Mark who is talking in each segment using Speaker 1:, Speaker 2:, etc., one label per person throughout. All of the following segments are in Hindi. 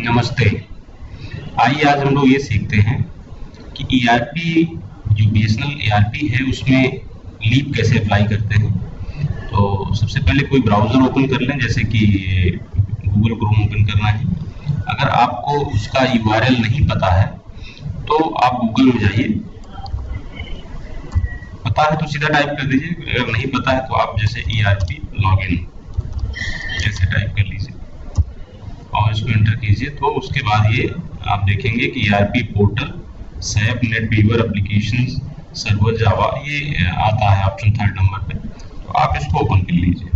Speaker 1: नमस्ते। आइए आज हम लोग ये सीखते हैं कि ईआरपी जो बीएसएनएल ईआरपी है उसमें लीप कैसे अप्लाई करते हैं। तो सबसे पहले कोई ब्राउज़र ओपन कर लें, जैसे कि गूगल क्रोम ओपन करना है। अगर आपको उसका यूआरएल नहीं पता है तो आप गूगल में जाइए, पता है तो सीधा टाइप कर दीजिए, अगर नहीं पता है तो आप जैसे ईआरपी लॉगिन जैसे टाइप कर लीजिए और इसको एंटर कीजिए। तो उसके बाद ये आप देखेंगे कि ERP portal SAP NetWeaver application server Java ये आता है ऑप्शन 3rd नंबर पे, तो आप इसको ओपन कर लीजिए।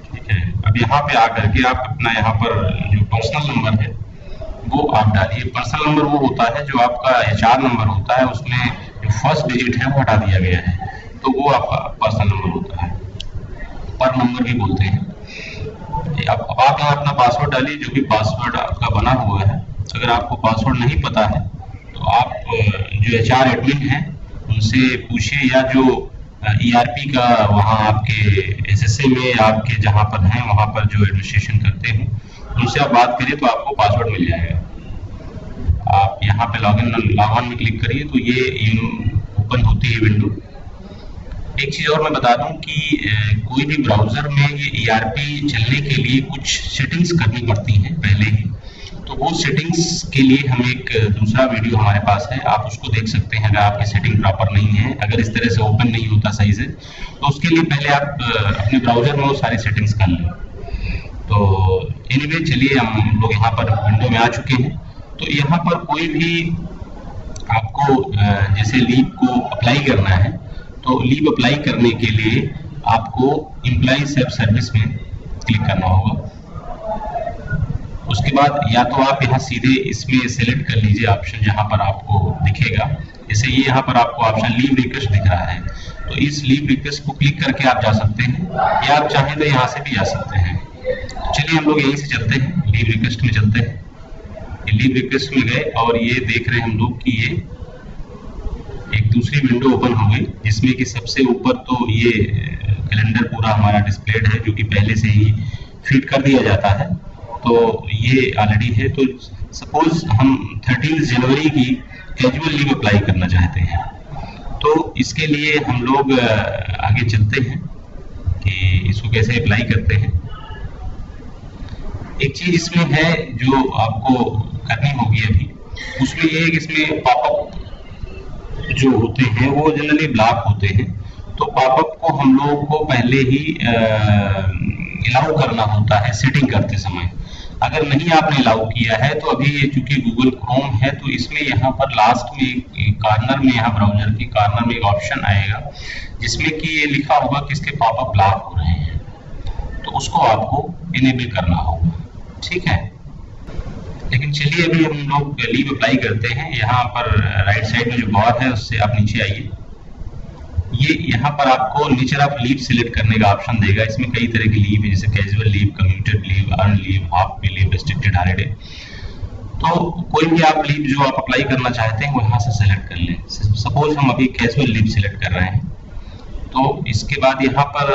Speaker 1: ठीक है, अब यहाँ पे आकर के आप अपना यहाँ पर जो पर्सनल नंबर है वो आप डालिए। पर्सनल नंबर वो होता है जो आपका एचआर नंबर होता है, उसमें जो फर्स्ट डिजिट है वो हटा दिया गया है, तो वो आपका पर्सनल नंबर होता है, पर नंबर भी बोलते हैं। अब आप यहाँ अपना पासवर्ड डालिए, जो भी पासवर्ड आपका बना हुआ है। अगर आपको पासवर्ड नहीं पता है तो आप जो एचआर एडमिन है उनसे पूछिए, या जो ईआरपी का वहाँ आपके एसएसए में आपके जहाँ पर हैं वहाँ पर जो एडमिनिस्ट्रेशन करते हैं उनसे आप बात करिए तो आपको पासवर्ड मिल जाएगा। आप यहाँ पे लॉगिन में क्लिक करिए तो ये ओपन होती है विंडो। एक चीज और मैं बता दूं कि कोई भी ब्राउजर में ये ईआरपी चलने के लिए कुछ सेटिंग्स करनी पड़ती हैं पहले ही, तो वो सेटिंग्स के लिए हम एक दूसरा वीडियो हमारे पास है, आप उसको देख सकते हैं। अगर आपकी सेटिंग प्रॉपर नहीं है, अगर इस तरह से ओपन नहीं होता सही से, तो उसके लिए पहले आप अपने ब्राउजर में वो सारी सेटिंग्स कर लें। तो एनीवे चलिए हम लोग यहाँ पर विंडो में आ चुके हैं। तो यहाँ पर कोई भी आपको जैसे लीप को अप्लाई करना है, तो लीव अप्लाई करने के लिए आपको एम्प्लॉय सेल्फ सर्विस में क्लिक करना होगा। उसके बाद या तो आप यहाँ सीधे इसमें सेलेक्ट कर लीजिए ऑप्शन जहाँ पर आपको दिखेगा, जैसे ये यहाँ पर आपको ऑप्शन लीव रिक्वेस्ट दिख रहा है, तो इस लीव रिक्वेस्ट को क्लिक करके आप जा सकते हैं, या आप चाहें तो यहाँ से भी जा सकते हैं। चलिए हम लोग यहीं से चलते हैं, लीव रिक्वेस्ट में चलते हैं। लीव रिक्वेस्ट में गए और ये देख रहे हैं हम लोग कि ये एक दूसरी विंडो ओपन हो गई, जिसमें कि सबसे ऊपर तो ये कैलेंडर पूरा हमारा डिस्प्लेड है, जो कि पहले से ही फीड कर दिया जाता है, तो ये ऑलरेडी है। तो सपोज हम 13 जनवरी की कैजुअल लीव अप्लाई करना चाहते हैं, तो इसके लिए हम लोग आगे चलते हैं कि इसको कैसे अप्लाई करते हैं। एक चीज इसमें है जो आपको करनी होगी अभी, उसमें ये है कि इसमें पॉपअप जो होते हैं वो जनरली ब्लॉक होते हैं, तो पॉपअप को हम लोग को पहले ही अलाउ करना होता है सेटिंग करते समय। अगर नहीं आपने अलाउ किया है तो अभी ये चूंकि गूगल क्रोम है तो इसमें यहाँ पर लास्ट में कॉर्नर में, यहाँ ब्राउजर के कॉर्नर में एक ऑप्शन आएगा जिसमें कि ये लिखा होगा कि इसके पॉपअप ब्लॉक हो रहे हैं, तो उसको आपको इनेबल करना होगा। ठीक है, लेकिन चलिए अभी हम लोग लीव अप्लाई करते हैं। यहाँ पर राइट साइड में जो बार है उससे आप नीचे आइए। ये यहाँ पर आपको नेचर ऑफ लीव सिलेक्ट करने का ऑप्शन देगा। इसमें कई तरह की लीव है, जैसे casual leave, commuted leave, earn leave, half पे लीव, रेस्ट्रिक्टेड हॉलिडे। तो कोई भी आप लीव जो आप अप्लाई करना चाहते हैं वो यहाँ से सिलेक्ट कर लें। सपोज हम अभी कैजुअल लीव सिलेक्ट कर रहे हैं, तो इसके बाद यहाँ पर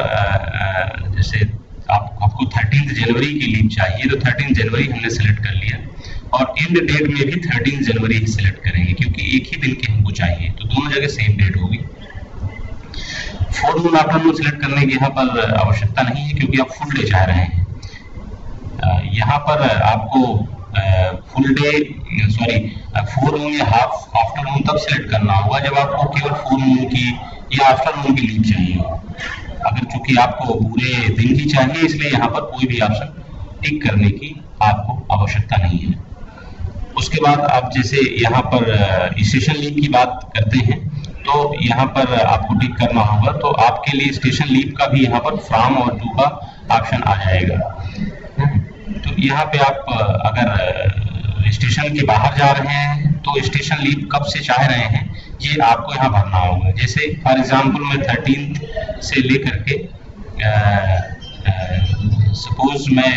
Speaker 1: जैसे आपको 13 जनवरी की लीव चाहिए, तो 13 जनवरी हमने सेलेक्ट कर लिया, और एंड डेट में भी 13 जनवरी ही सिलेक्ट करेंगे क्योंकि एक ही दिन की हमको चाहिए, तो दोनों जगह सेम डेट होगी। फोरनून आफ्टरनून सिलेक्ट करने की यहाँ पर आवश्यकता नहीं है क्योंकि आप फुल डे चाह रहे हैं। यहाँ पर आपको फुल डे फोरनून या हाफ आफ्टरनून तब सिलेक्ट करना होगा जब आपको केवल फोरनून की या आफ्टरनून की लीव चाहिए। अगर चूंकि आपको पूरे दिन की चाहिए, इसलिए यहाँ पर कोई भी ऑप्शन टिक करने की आपको आवश्यकता नहीं है। उसके बाद आप जैसे यहाँ पर स्टेशन लीव की बात करते हैं, तो यहाँ पर आपको टिक करना होगा, तो आपके लिए स्टेशन लीव का भी यहाँ पर फ्रॉम और टू का ऑप्शन आ जाएगा। तो यहाँ पे आप अगर स्टेशन के बाहर जा रहे हैं तो स्टेशन लीव कब से चाह रहे हैं ये आपको यहाँ भरना होगा। जैसे फॉर एग्जांपल मैं 13 से लेकर के सपोज मैं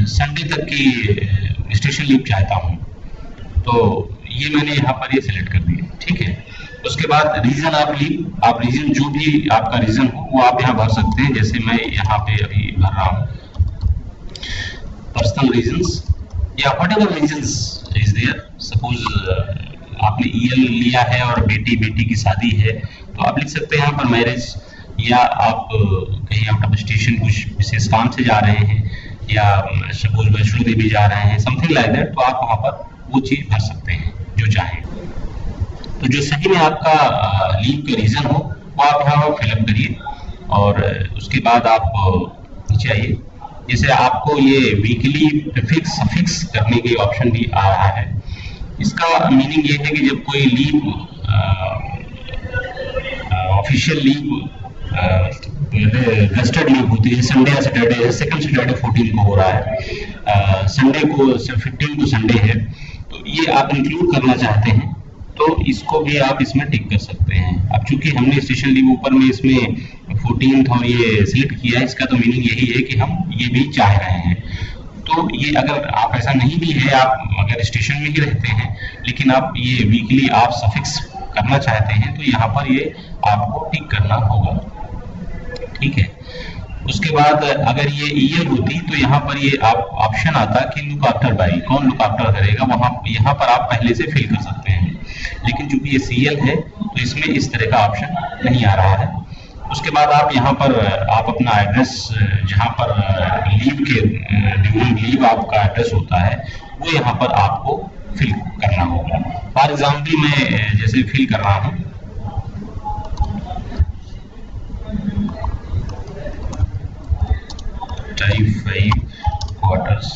Speaker 1: संडे तक की स्टेशन लीव चाहता हूँ, तो ये मैंने यहाँ पर ये सिलेक्ट कर दिया। ठीक है, उसके बाद रीजन ऑफ लीव, आप रीजन जो भी आपका रीजन हो वो आप यहाँ भर सकते हैं, जैसे मैं यहाँ पे अभी भर रहा हूँ। पर्सनल रीजंस या whatever reasons is there. Suppose आपने ईएल लिया है और बेटी की शादी है, तो आप लिख सकते हैं यहाँ पर मैरिज, या आप कहीं आउट ऑफ स्टेशन कुछ विशेष काम से जा रहे हैं, या सपोज वैष्णो देवी जा रहे हैं, समथिंग लाइक दैट, तो आप वहाँ पर वो चीज भर सकते हैं जो चाहें। तो जो सही में आपका लीव का रीजन हो वो आप यहाँ पर फिलअप करिए, और उसके बाद आप नीचे आइए। जैसे आपको ये वीकली प्रीफिक्स सफिक्स करने के ऑप्शन भी आ रहा है। इसका मीनिंग ये है कि जब कोई leave official leave registered leave होती है, संडे या सैटरडे, सेकंड सैटरडे 14 को हो रहा है, संडे को 15 को संडे है, तो ये आप इंक्लूड करना चाहते हैं तो इसको भी आप इसमें टिक कर सकते हैं। अब चूंकि हमने स्टेशन लीव ऊपर में इसमें 14th और ये सिलेक्ट किया है, इसका तो मीनिंग यही है कि हम ये भी चाह रहे हैं। तो ये अगर आप ऐसा नहीं भी है, आप अगर स्टेशन में ही रहते हैं लेकिन आप ये वीकली आप सफिक्स करना चाहते हैं, तो यहाँ पर ये आपको टिक करना होगा, ठीक है। उसके बाद अगर ये ईयर होती तो यहाँ पर ये आप ऑप्शन आता कि लुक आफ्टर बाई, कौन लुक आफ्टर करेगा, वहाँ यहाँ पर आप पहले से फिल कर सकते हैं। लेकिन चूंकि ये सीएल है तो इसमें इस तरह का ऑप्शन नहीं आ रहा है। उसके बाद आप यहाँ पर आप अपना एड्रेस, जहाँ पर लीव के ड्यूरिंग लीव आपका एड्रेस होता है, वो यहाँ पर आपको फिल करना होगा। फॉर एग्जाम्पल मैं जैसे फिल कर रहा हूँ, टाइप 5 क्वार्टर्स,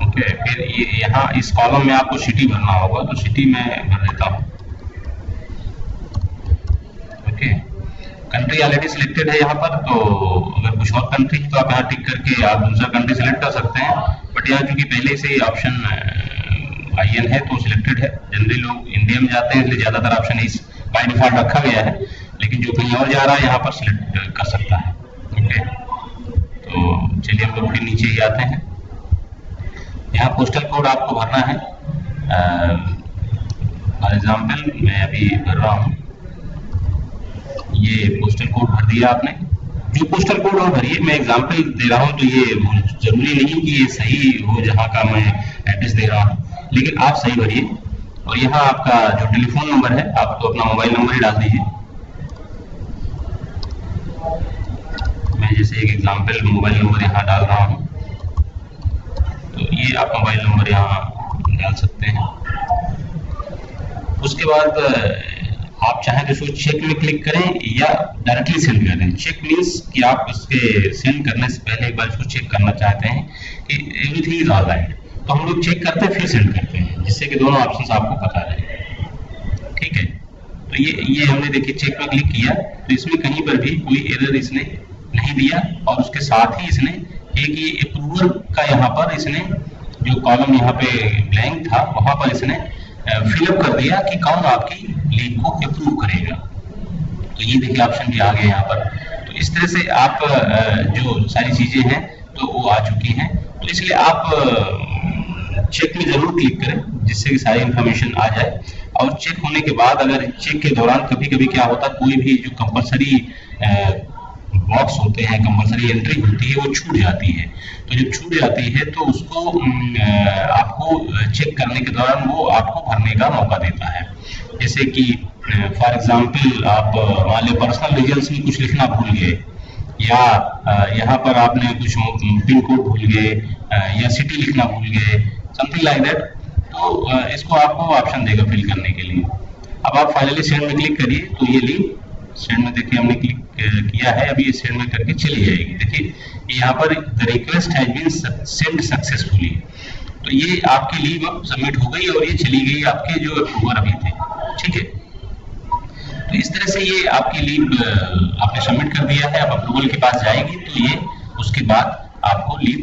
Speaker 1: ओके। फिर ये यहाँ इस कॉलम में आपको सिटी भरना होगा, तो सिटी में भर देता हूँ, ओके। कंट्री ऑलरेडी सिलेक्टेड है यहाँ पर, तो अगर कुछ और कंट्री तो आप यहाँ टिक करके आप दूसरा कंट्री सिलेक्ट कर सकते हैं, बट यहाँ चूंकि पहले से ऑप्शन IN है तो सिलेक्टेड है। जनरली लोग इंडिया में जाते हैं इसलिए ज्यादातर ऑप्शन इस बाय डिफॉल्ट रखा गया है, लेकिन जो कहीं और जा रहा है यहाँ पर सिलेक्ट कर सकता है, ओके। तो चलिए हम लोग फिर नीचे ही आते हैं। यहाँ पोस्टल कोड आपको भरना है। फॉर एग्जाम्पल मैं अभी भर रहा हूँ, ये पोस्टल कोड भर दिया आपने। जो पोस्टल कोड हो भरिए, मैं एग्जाम्पल दे रहा हूँ तो ये जरूरी नहीं कि ये सही हो जहाँ का मैं एड्रेस दे रहा हूँ, लेकिन आप सही भरिए। और यहाँ आपका जो टेलीफोन नंबर है आप तो अपना मोबाइल नंबर ही डाल दीजिए। मैं जैसे एक एग्जाम्पल मोबाइल नंबर यहाँ डाल रहा हूँ, तो ये आप मोबाइल नंबर यहाँ डाल सकते हैं। उसके बाद आप चाहें तो इसको चेक में क्लिक करें या डायरेक्टली सेंड करें। चेक मीन्स कि आप इसके सेंड करने से पहले एक बार इसको चेक करना चाहते हैं कि एवरीथिंग इज ऑल राइट, तो हम लोग चेक करते हैं फिर सेंड करते हैं, जिससे कि दोनों ऑप्शंस आपको पता रहे, ठीक है। तो ये हमने देखिए चेक में क्लिक किया तो इसमें कहीं पर भी कोई एरर इसने नहीं दिया, और उसके साथ ही इसने एक ये अप्रूवर का यहाँ पर इसने जो कॉलम यहाँ पे ब्लैंक था वहां पर इसने फिलअप कर दिया कि कौन आपकी लीव को अप्रूव करेगा। तो ये देखिए ऑप्शन भी आ गया यहाँ पर। तो इस तरह से आप जो सारी चीजें हैं तो वो आ चुकी हैं, तो इसलिए आप चेक में जरूर क्लिक करें जिससे कि सारी इंफॉर्मेशन आ जाए। और चेक होने के बाद अगर चेक के दौरान कभी कभी क्या होता है, कोई भी जो कंपलसरी बॉक्स होते हैं, कंपलसरी एंट्री होती है, वो छूट जाती है। तो जब छूट जाती है तो उसको आपको चेक करने के दौरान वो आपको भरने का मौका देता है। जैसे कि फॉर एग्जांपल आप मान लो पर्सनल डिटेल्स में कुछ लिखना भूल गए, या यहाँ पर आपने कुछ पिन कोड भूल गए, या सिटी लिखना भूल गए, समथिंग लाइक दैट, तो इसको आपको ऑप्शन देगा फिल करने के लिए। अब आप फाइनली सेंड में क्लिक करिए तो ये लीव सेंड में देखिए हमने क्लिक किया है, अभी ये सेंड में करके चली जाएगी। देखिए यहाँ पर the request has been send successfully, तो ये आपकी लीव अब सबमिट हो गई और ये चली गई आपके जो अप्रूवर अभी थे, ठीक है। तो इस तरह से ये आपकी लीव आपने सबमिट कर दिया है, अब अप्रूवल के पास जाएगी तो ये उसके बाद आपको लीव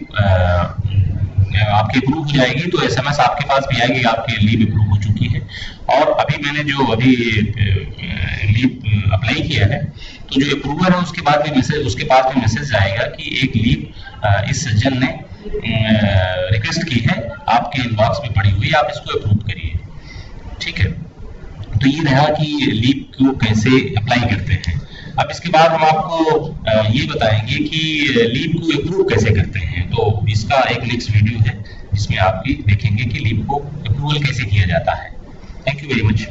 Speaker 1: आपकी अप्रूव हो जाएगी, तो एसएमएस आपके पास भी आएगी आपकी लीव अप्रूव हो चुकी है। और अभी मैंने जो अभी लीव अप्लाई किया है तो जो अप्रूवर है उसके बाद भी मैसेज, उसके पास भी मैसेज आएगा कि एक लीव इस सज्जन ने रिक्वेस्ट की है, आप आपके इनबॉक्स में पड़ी हुई, आप इसको अप्रूव करिए। ठीक है, तो ये रहा कि लीप को कैसे अप्लाई करते हैं। अब इसके बाद हम आपको ये बताएंगे कि लीप को अप्रूव कैसे करते हैं। तो इसका एक नेक्स्ट वीडियो है जिसमें आप भी देखेंगे कि लीप को अप्रूवल कैसे किया जाता है। Thank you very much.